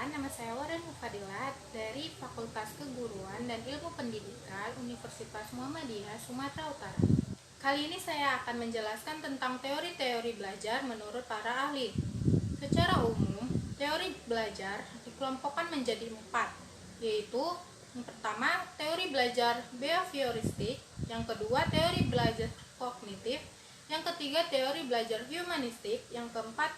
Perkenalkan, nama saya Warren Fadilat dari Fakultas Keguruan dan Ilmu Pendidikan Universitas Muhammadiyah Sumatera Utara. Kali ini saya akan menjelaskan tentang teori-teori belajar menurut para ahli. Secara umum, teori belajar dikelompokkan menjadi 4, yaitu yang pertama, teori belajar behavioristik, yang kedua, teori belajar kognitif, yang ketiga, teori belajar humanistik, yang keempat,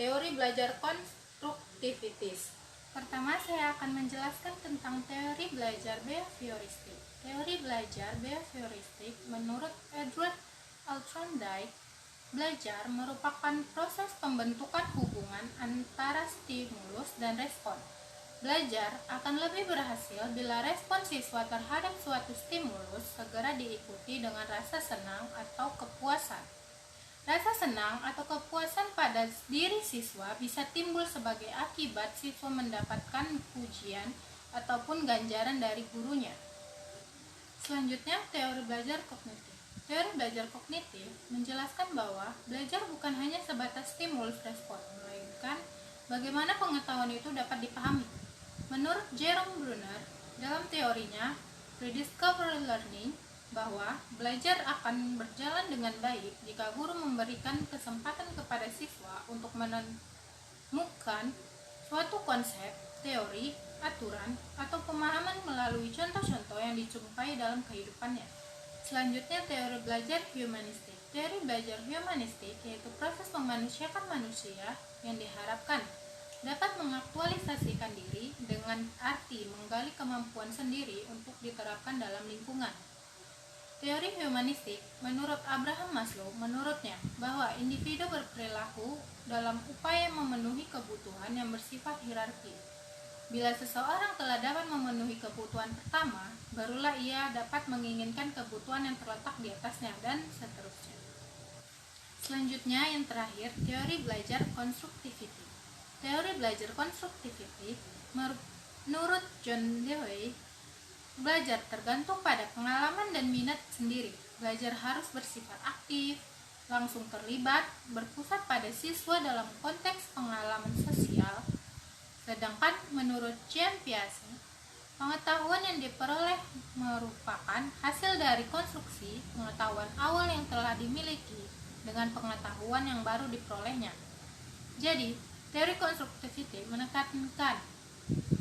teori belajar konstruktivitis. Pertama, saya akan menjelaskan tentang teori belajar behavioristik. Teori belajar behavioristik menurut Edward L. Thorndike, belajar merupakan proses pembentukan hubungan antara stimulus dan respon. Belajar akan lebih berhasil bila respon siswa terhadap suatu stimulus segera diikuti dengan rasa senang atau kepuasan. Rasa senang atau kepuasan pada diri siswa bisa timbul sebagai akibat siswa mendapatkan pujian ataupun ganjaran dari gurunya. Selanjutnya, teori belajar kognitif. Teori belajar kognitif menjelaskan bahwa belajar bukan hanya sebatas stimulus respon, melainkan bagaimana pengetahuan itu dapat dipahami. Menurut Jerome Bruner, dalam teorinya Rediscovery Learning, bahwa belajar akan berjalan dengan baik jika guru memberikan kesempatan kepada siswa untuk menemukan suatu konsep, teori, aturan, atau pemahaman melalui contoh-contoh yang dijumpai dalam kehidupannya. Selanjutnya, teori belajar humanistik. Teori belajar humanistik yaitu proses memanusiakan manusia yang diharapkan dapat mengaktualisasikan diri dengan arti menggali kemampuan sendiri untuk diterapkan dalam lingkungan. Teori humanistik menurut Abraham Maslow menurutnya bahwa individu berperilaku dalam upaya memenuhi kebutuhan yang bersifat hierarki. Bila seseorang telah dapat memenuhi kebutuhan pertama, barulah ia dapat menginginkan kebutuhan yang terletak di atasnya dan seterusnya. Selanjutnya yang terakhir, teori belajar konstruktiviti. Teori belajar konstruktiviti menurut John Dewey, belajar tergantung pada pengalaman dan minat sendiri. Belajar harus bersifat aktif, langsung terlibat, berpusat pada siswa dalam konteks pengalaman sosial. Sedangkan menurut Jean Piaget, pengetahuan yang diperoleh merupakan hasil dari konstruksi pengetahuan awal yang telah dimiliki dengan pengetahuan yang baru diperolehnya. Jadi, teori konstruktiviti menekankan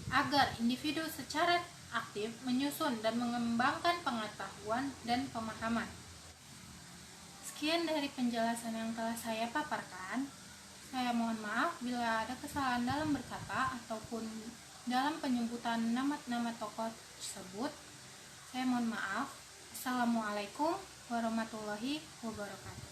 agar individu secara aktif menyusun dan mengembangkan pengetahuan dan pemahaman. Sekian dari penjelasan yang telah saya paparkan. Saya mohon maaf bila ada kesalahan dalam berkata ataupun dalam penyebutan nama-nama tokoh tersebut. Saya mohon maaf. Assalamualaikum warahmatullahi wabarakatuh.